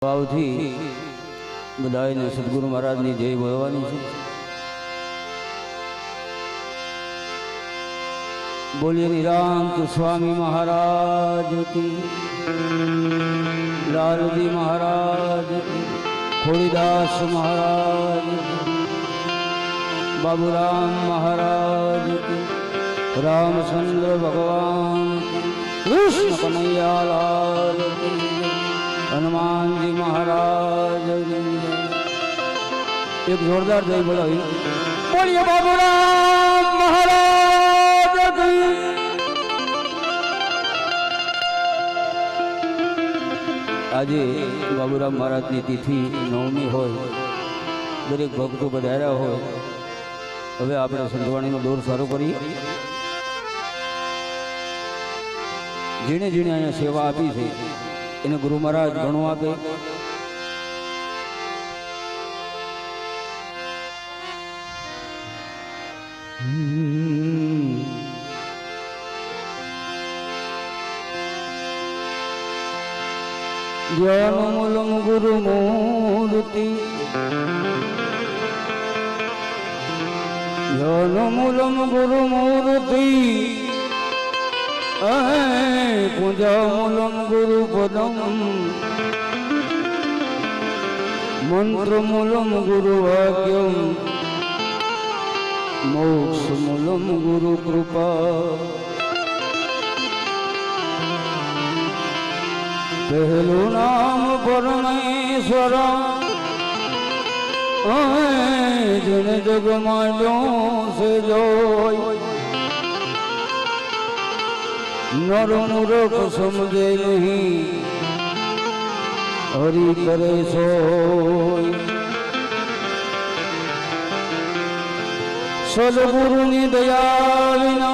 ભાવથી બધાને સદગુરુ મહારાજની જય બોલવાની છે। બોલીએ નિરાંત સ્વામી મહારાજ કી, લાલજી મહારાજ કી, ખોડીદાસ મહારાજ કી, બાબુરામ મહારાજ કી, रामचंद्र भगवान कृष्ण कन्हैया लाल की, हनुमान जी महाराज एक जोरदार जय बोलावी। बोलिए बाबूराम महाराज की। આજે બાબુરામ મહારાજની તિથિ નવમી હોય, દરેક ભક્તો પધાર્યા હોય। હવે આપણે સંતવાણીનો દોર શરૂ કરીએ। જેણે જેણે અહીંયા સેવા આપી છે એને ગુરુ મહારાજ ઘણું આપે। જ્ઞાન મૂલમ ગુરુ મૂર્તિ, જ્ઞાન મૂલમ ગુરુ મૂર્તિ, પૂજામૂલમ ગુરુ પદમ, મંત્રમૂલમ ગુરુ વાક્યમ, મોક્ષમૂલમ ગુરુ કૃપા। પહેલું નામ પરમેશ્વર, જેને જગમાં જો સે જોય, नर मूर्ख समझे नहीं, हरि करे सोय। सदगुरु नी दया विना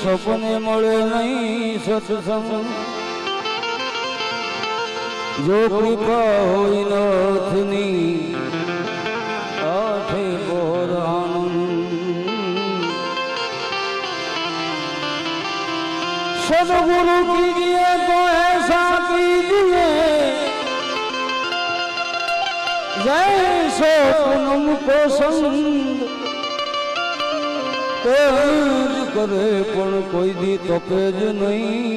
सपने मळे नहीं सत्संग, जो कृपा होई नाथनी आठे बोर सदगुरु कीजिए तो ऐसा कीजिए, जैसे पूनम को संग तेज करे पण कोई दी तपे ज नहीं,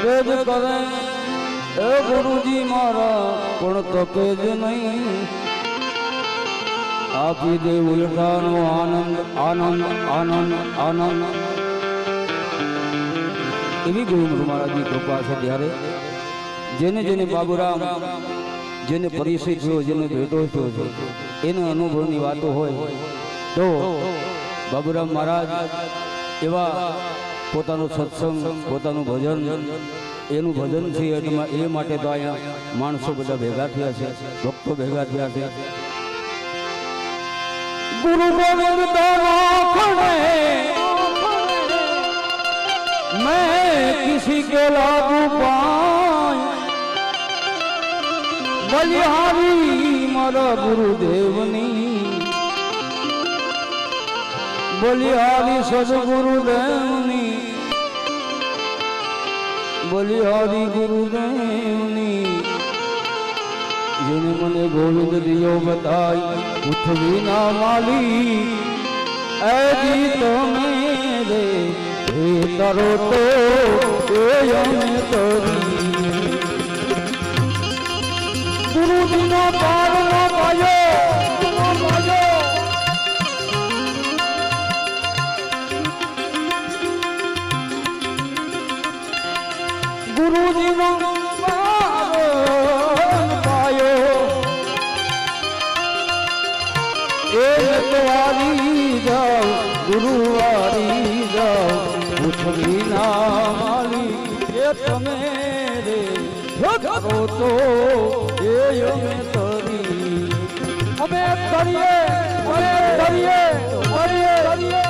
तेज करे ए गुरुजी मारा पण तपे ज नहीं। आपी दे उलटानो आनंद आनंद आनंद आनंद। एवी गुरु महाराजની કૃપા છે। ત્યારે જેને જેને બાબુરામ જેને પરિચય થયો, જેને ભેટો થયો છે, એના અનુભવની વાતો હોય તો બાબુરામ મહારાજ એવા પોતાનો સત્સંગ, પોતાનું ભજન, એનું ભજન છે એ માટે તો અહીંયા માણસો બધા ભેગા થયા છે, ભક્તો ભેગા થયા છે। गुरु गोविंद दोनों खड़े, मैं किसी के लागू पाए, बलिहारी मारा गुरुदेवनी, बलिहारी सदगुरुदेवनी, बलिहारी गुरुदेवनी। जिने मने गोविंद दियो बताई, पृथ्वी ना माली ऐसी तो मेरे करो तो गुरु दिनो पार ना पायो, गुरु दिनो वारी जाओ, गुरुवारी जाओ, पृथ्वी ना माली ये तमेरे करो तो ये हमें तरी, हमें करिए, हमें करिए, करिए, करिए।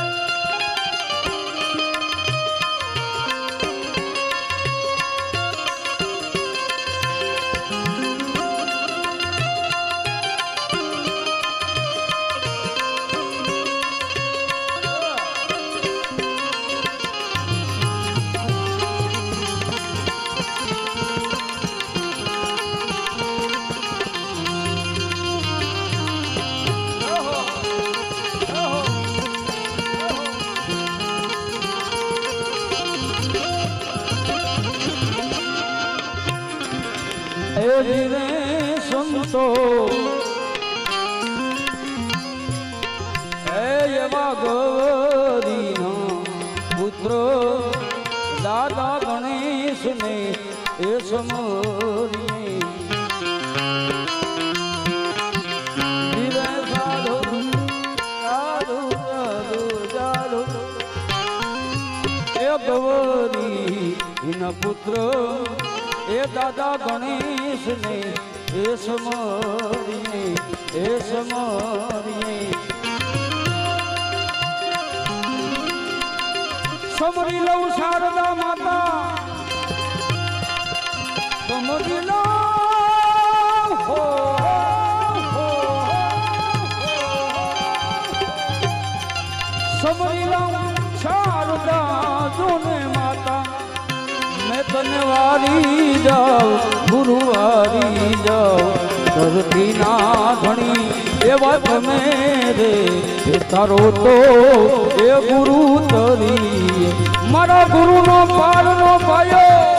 એ ધીરે સંતો એવા ગૌરીના પુત્ર દાદા ગણેશ ને એ સમરી ધીરે સાધુ સાધુ સાધુ સાધુ એ ગૌરી એના પુત્ર એ દાદા ગણેશ ને એ સમરીએ એ સમરીએ સમરી લઉં શારદા માતા સમરી લઉં હો સમરી લઉં શારદા જોને માતા મેં તને વારી જાઉં ગુરુવારી જાઉં ધરતી ના ધણી એવા તમે રે તારો તો એ ગુરુ તરી મારા ગુરુનો પારનો પાયો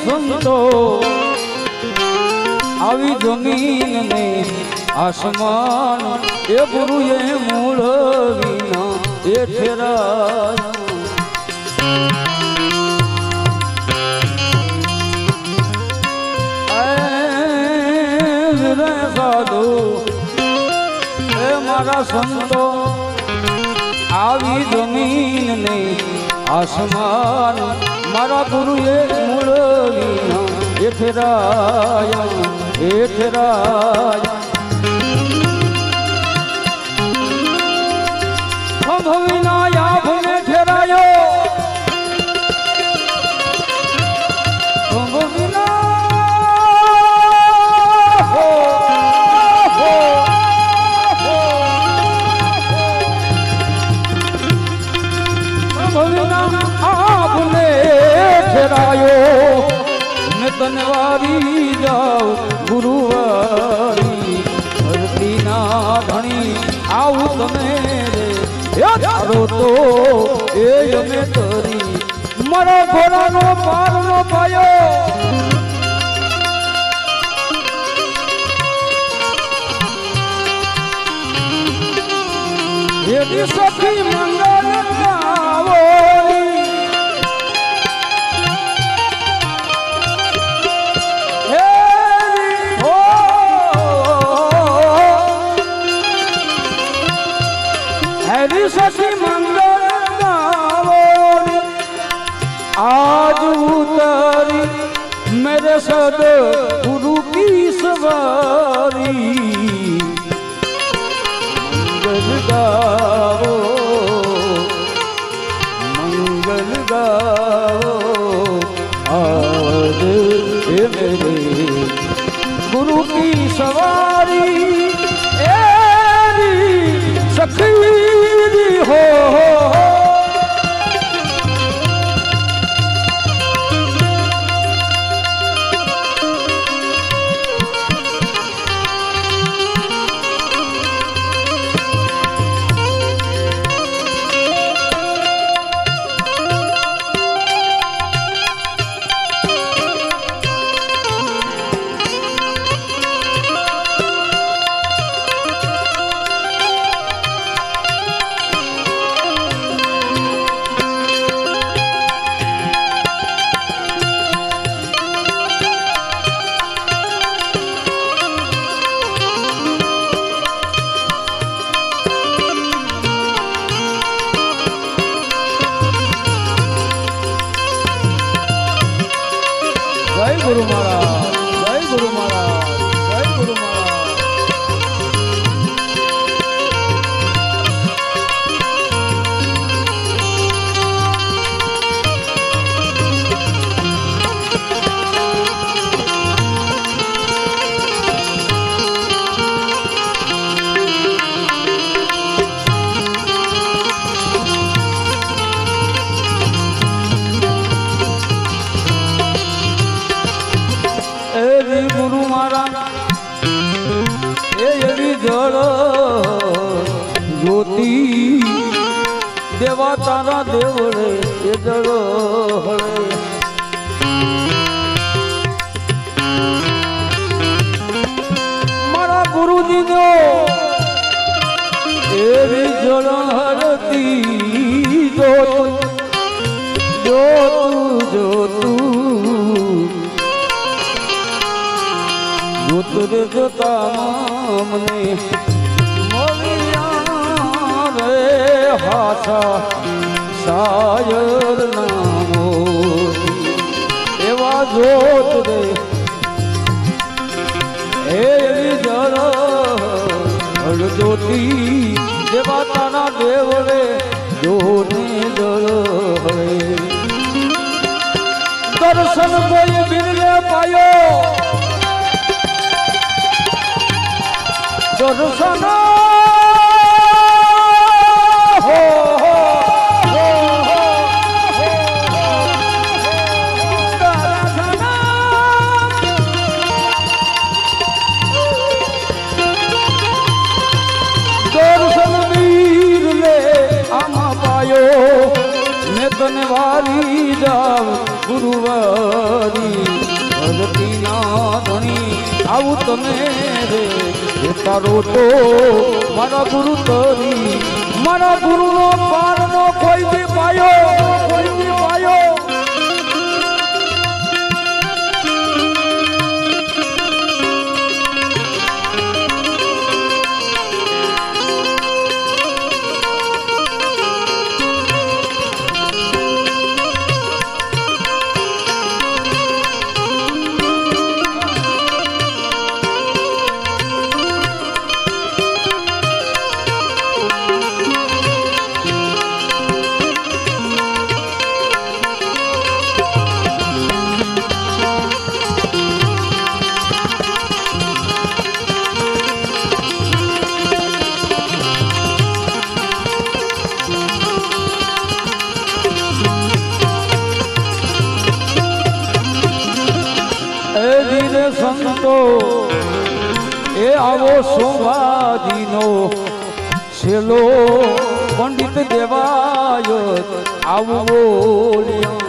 સંતો આવી જમીન ને આસમાન એ ગુરુએ મૂળ વિના એ ઠેરાયા સાધુ એ મારા સંતો આવી જમીન ને આસમાન મારા ગુરુએ મૂળ વિના એ ઠેરાયા એ ઠેરાયા વિના યાભને ઠેરાયો તને વારી જાઉ ગુરુવારી ધરતી ના ધણી આવું તમે રે ધારો તો એ અમે તરી મારા ઘોડાનો પારનો પાયો એવી સખી મંગલ ગાવો सखी मंगल गावो आज उतरी मेरे सद गुरु की सवारी मंगल गावो आज ये मेरे गुरु की सवारी सखी हो જય ગુરુ મહારાજ, જય ગુરુ મહારાજ, જય ગુરુ મહારાજ. ગુરુ મારા એ એવી જળ જ્યોતિ દેવા તારા દેવળે એ જળ હળે મારા ગુરુજી નો એવી જળ હરતી જોતું જોતું જોતું જોતરે જોતા મને મળ્યા રે હાથા શાયર નામો એવા જોત રે એવી જળ જ્યોતિ જેવા તારા દેવળે જોને જળ હળે દર્શન કોઈ બિરલે પાયો દર્શન હો દર્શન વીર લે આમાં પાયો ને તને વારી જાવ ગુરુવારી ભગતી ના ધણી આવું તમે રે તારો તો મારા ગુરુ તરી મારા ગુરુ નો પાર નો કોઈ બી પાયો કોઈ બી પાયો સંતો એ આવો સોમાજીનો છેલ્લો પંડિત દેવાય આવું બોલ્યા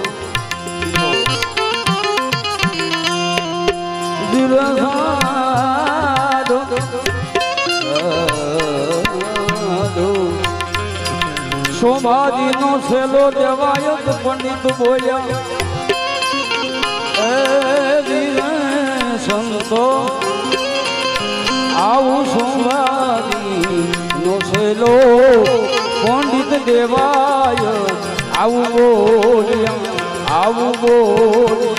સોમાજીનો છેલ્લો દેવાય પંડિત બોલ્યા સંતો આવું સોમવારી નો છેલ્લો પંડિત દેવાય આવું બોલ્યા આવું બોલ્યા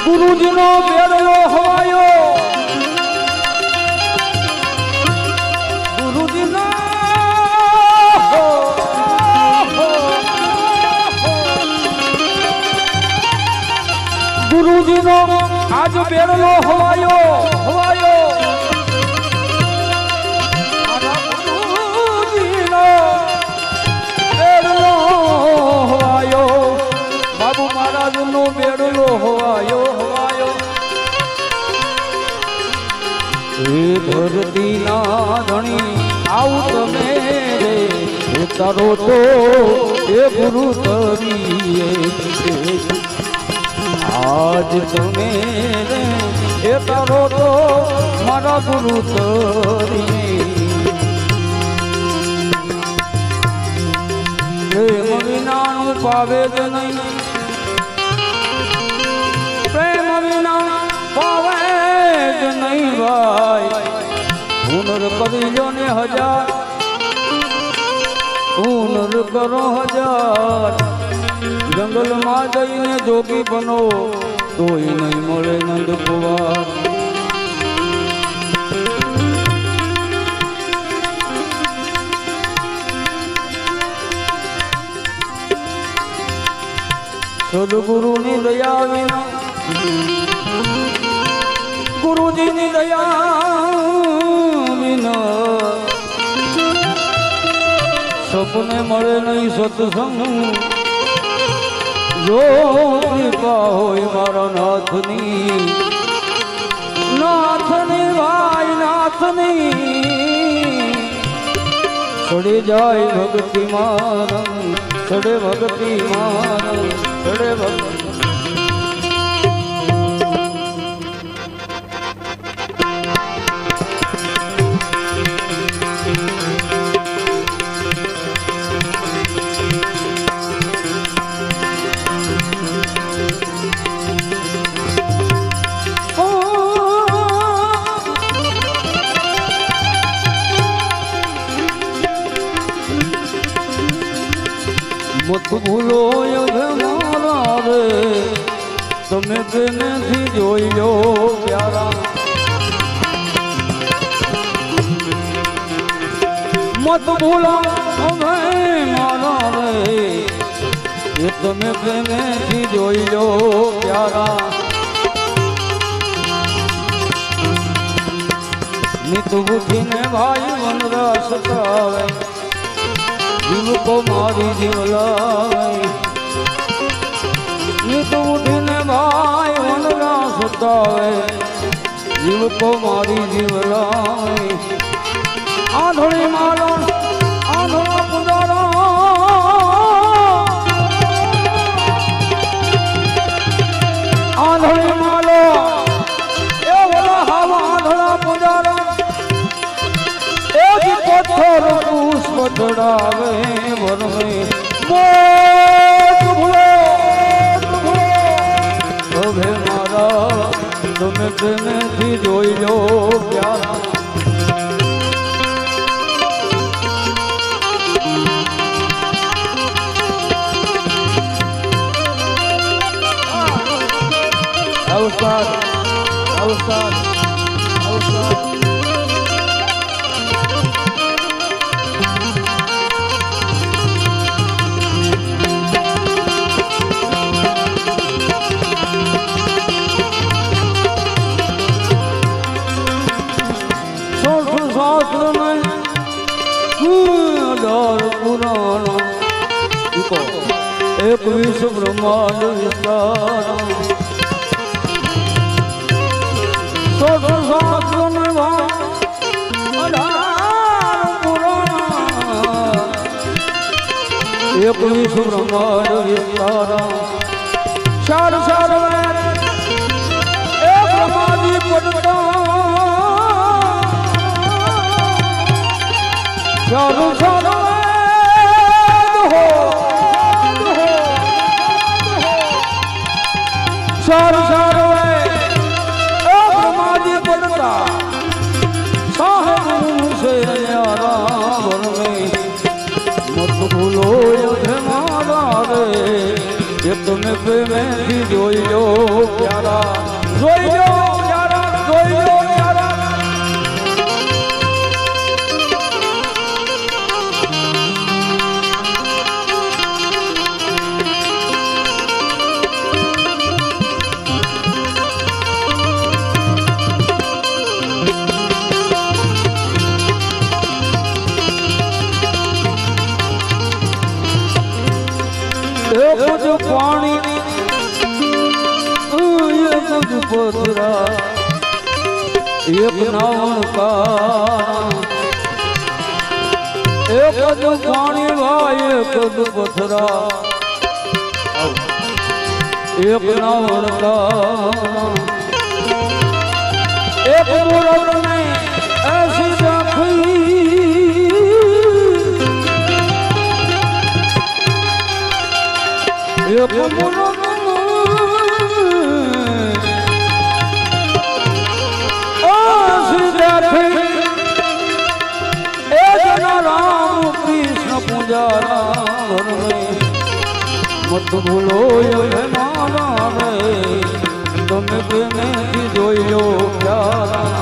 ગુરુજી નો બેડલો હવાયો ગુરુજી નો ગુરુજી નો આજ બેડલો હવાયો હવાયો ગુરુજી નો બેડલો હવાયો બાબુ મહારાજ નો બેડલો હવાયો હવાયો એ ધરતી ના ધણી આવું તમે રે તારો તો એ ગુરુ તરીએ આજ તમે એ તારો તો મારા ગુરુ તરી પ્રેમ વિનાનું પાવે જ નહીં પ્રેમ વિના પાવે જ નહીં ભાઈ હુનર કરી લો ને હજાર હુનર કરો હજાર જંગલમાં જઈને જોગી બનો તોય નહીં મળે નંદ કુંવર. સદગુરુની દયા વિના, ગુરુજીની દયા વિના સપને મળે નહીં સત્સંગ. જો કૃપા હોય મારા નાથની, નાથની ભાઈ નાથની, સડે જાય ભક્તિ મારા, સડે ભક્તિ મારા, સડે ભક્તિ. મત ભૂલો મારા રે, તમે તેનેથી જોઈ લો પ્યારા. મત ભૂલો અમે મારા રે, એ તમે તેનેથી જોઈ લો પ્યારા. નિત ઉઠીને ભાઈ વનરા સતાવે, જીવ કો મારી જીવ લાય. નિત ઉઠીને ભાઈ વનરા સતાવે, જીવ કો મારી જીવ લાય. આંધળી માલો આંધળા પુજારો, આંધળી માલો એ ઓલા હાવા આંધળા પુજારો, પથ્થર પુષ્પ ચડાવે વરમે. મોત ભૂલો હવે મારા, તમે તેનેથી જોઈ લો પ્યારા. અવસાદ અવસાદ અવસાદ શાસ્ત્ર में 1000 पुराण, 21 ब्रह्मांड विस्तार. शास्त्र में 1000 पुराण, 21 ब्रह्मांड विस्तार. चार चार ब्रह्माजी पड़ता, चारों चारों हो, चारों चारों ब्रह्माजी पड़ता, साहेब से यारा वर में. मत भूलो ये मारा रे, ये तुम्हें प्रेम जोई लो प्यारा, जोई लो प्यारा, जोई लो प्यारा. कुछ पानी ये कुछ पथरा, एक नावन का एक कुछ पानी भाई, एक कुछ पथरा, एक नावन का. एक मुरत में ऐसी राखी, एक मुरत ऐसी राखी, एक राम कृष्ण पूजारा घर में. मत भूलो હે મારા રે તમે પ્રેમેથી જોઈ લો પ્યારા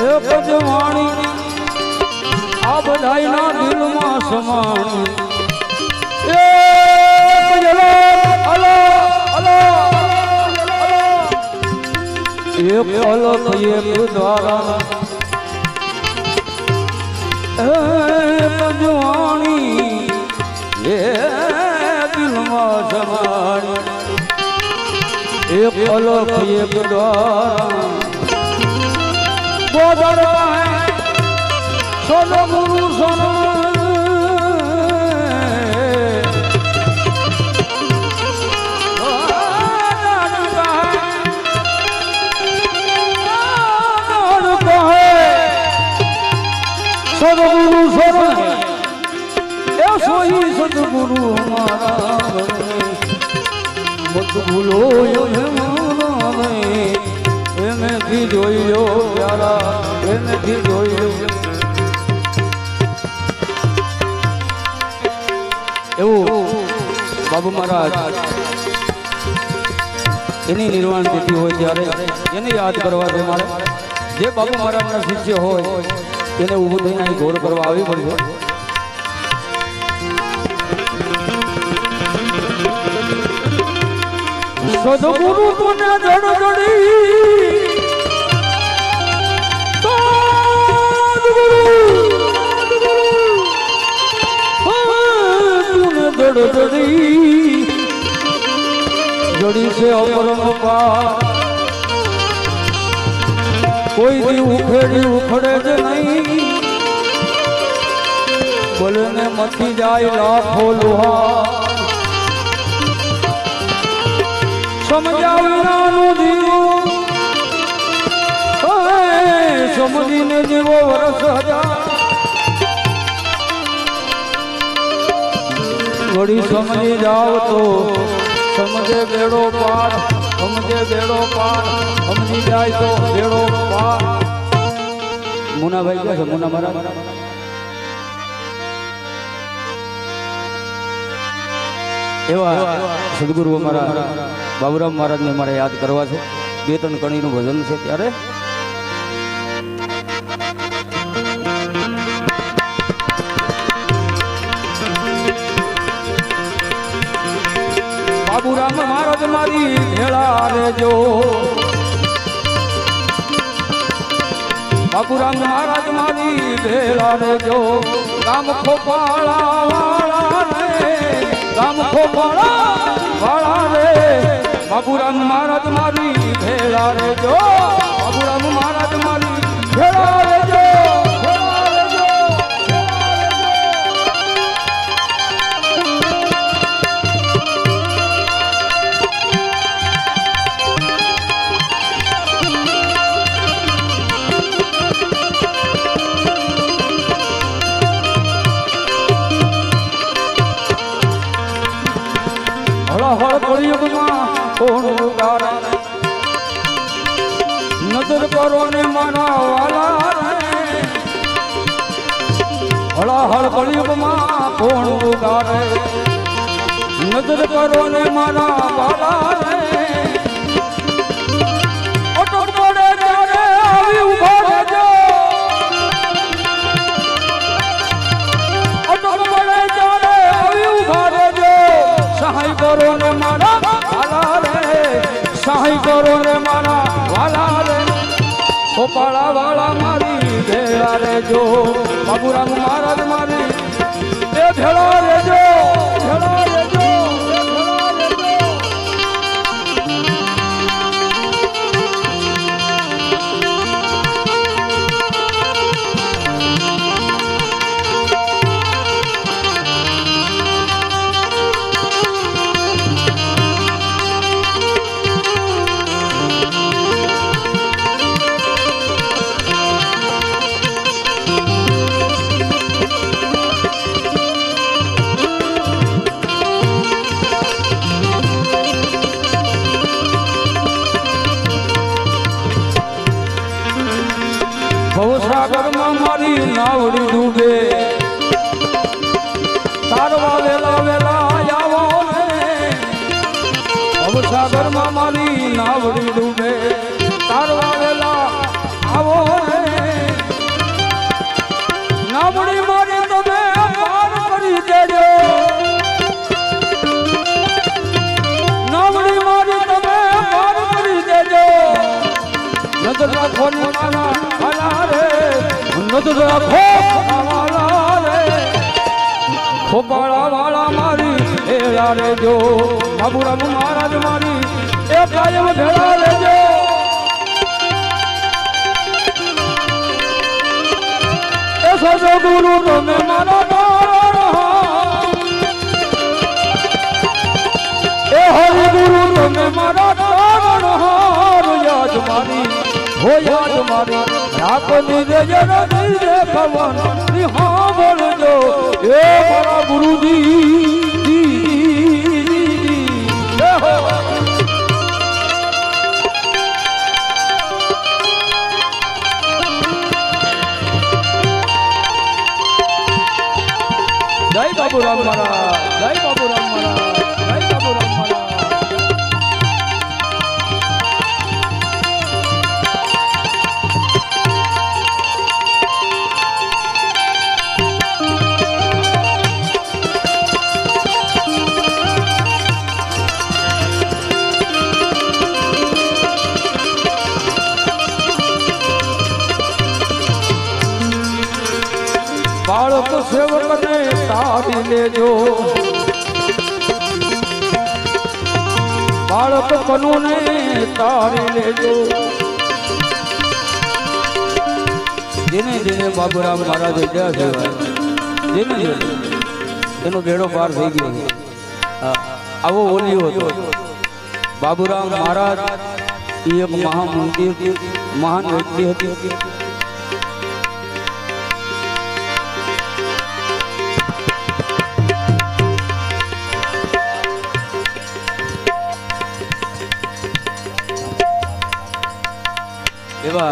એક જ વાણી આ બધાયના દિલમાં સમાણી એક અલગ એક દ્વારા એક જ વાણી એ દિલમાં સમાણી એક અલગ એક દ્વારા બોધરવા હે સોનો ગુરુ સોનો સદગુરુ સોનો એ સોઈ સદગુરુ હમારા મત ભૂલો એનેથી જોઈ લો પ્યારા એનેથી જોઈ લો એવું બાબુ મહારાજ એની નિર્વાણ તિથિ હોય ત્યારે એને યાદ કરવા છે મારે જે બાબુ મહારાજના શિષ્ય હોય એને ઊભું થઈને અહીં ગૌર કરવા આવી પડશે સદગુરુ તને જડજડી જડી છે અપરંપાર કોઈ દી ઉખેડી ઉખડે જ નહીં બોલને મથી જાય લાખો લોહા સમજાવનાનું જીવું સમજીને જીવો વર્ષ હજાર ઘડી સમજી જાવ તો સમજે બેડો પાર સમજે બેડો પાર સમજી જાય તો બેડો પાર મુનાભાઈ ક્યાં છે મુના મારા એવા સદગુરુ અમારા બાબુરામ મહારાજને મારે યાદ કરવા છે બે ત્રણ કણીનું ભજન છે ત્યારે બાબુરામ મહારાજ મારી ભેળા રેજો બાબુરામ મહારાજ મારી ભેળા રેજો રામ ખોપાળા વાળા રે રામ ખોપાળા વાળા રે બાબુરામ મહારાજ મારી ભેળા રેજો બાબુરામ મહારાજ મારી ભેળા રેજો હળ કળિયુગમાં કોણ ઉગારે નજર કરો ને મારા વાલા હળ કળિયુગમાં કોણ ઉગારે નજર કરો ને મારા વાલા અટક પડે ત્યારે આવી ઉભા રહેજો અટક પડે ત્યારે આવી ઉભા રહેજો સહાય કરો ને મારા વાલા રે સહાય કરો ને મારા વાલા રે ખોપાળા વાળા મારી ભેળા રેજો બાબુરામ મહારાજ મારી એ ભેળા રેજો ભેળા રેજો નાવડી ડૂબે તારવા વેલા વેલા આવો ને ભવસાગરમાં મારી નાવડી ડૂબે તારવા વેલા આવો ને નાવડી મારી તમે પાર કરી દેજો નાવડી મારી તમે પાર કરી દેજો નજર રાખો ને મારા વાલા રે નજર રાખો વાલા રે ખોપાળા વાળા મારી ભેળા રેજો બાબુરામ મહારાજ મારી એ કાયમ ભેળા રેજો એ સદગુરુ તમે મારા તારણ એ હરિગુરુ તમે મારા તારણ હાર યાદ મારી હો યાદ મારી રાખની રેજર દીજે ભવન નિહા બોલજો એ મારા ગુરુજી જય બાબુરામ મહારાજ જય બાબુરામ મહારાજ જય બાબુરામ મહારાજ બાળક સેવકને તારી લેજો બાળક કનુને તારી લેજો જેને જેને બાબુરામ મહારાજ ગયા છે જેને જેને એનો બેડો પાર થઈ ગયો આવો ઓલિયો હતો બાબુરામ મહારાજ એ એક મહાન વ્યક્તિ હતી એવા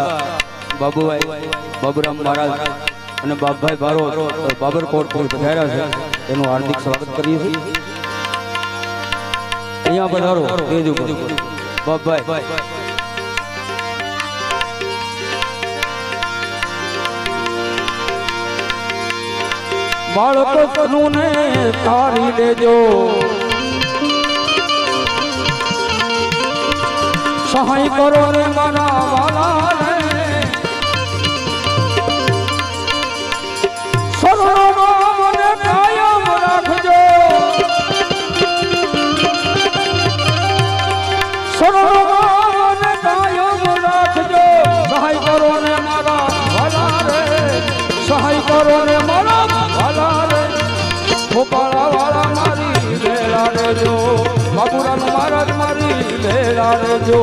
બાબુભાઈ બાબુરામ મહારાજ અને બાપભાઈ બારો બાબરકોટ પધાર્યા છે એનું હાર્દિક સ્વાગત કરીએ છીએ અહીંયા પધારો તેજ ઉપર બાપભાઈ બાળકો કનુને તારી લેજો સહાય કરો રે મારા વાલા રે શરણોમાં મને કાયમ રાખજો શરણોમાં મને કાયમ રાખજો સહાય કરો રે મારા વાલા રે સહાય કરો રે મારા વાલા રે ગોપાળા વાળા મારી ભેળા રેજો બાબુરામ મહારાજ મારી ભેળા રેજો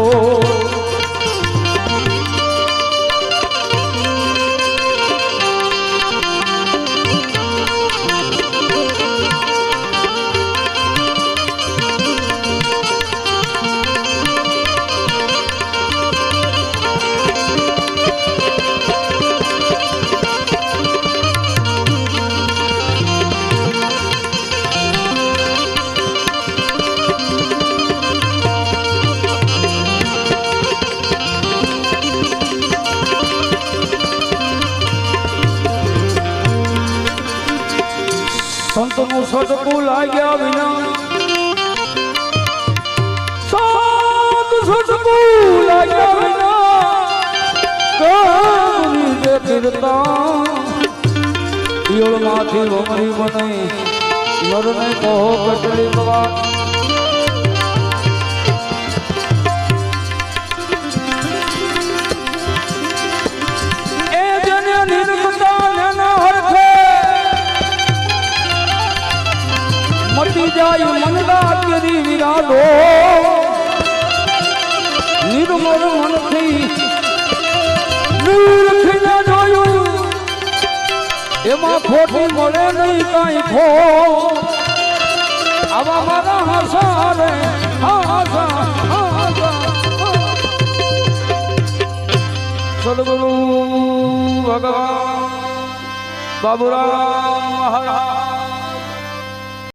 સંતનું સટકું લાગ્યા વિના સંત સટકું લાગ્યા વિના કબરી દે ફિરતા ઈળમાંથી વમરી બને નરને કહો કટલી વાત એ જને નિર્ગતા નેના હરખે મટી જાય મનડા કેરી વિરાદો નિર્મળ મનથી નિરખીને જોયું એમાં ખોટી મળે નહીં કાંઈ ખો આવા મારા હાસા રે હાસા સદગુરુ ભગવાન બાબુરામ મહારાજ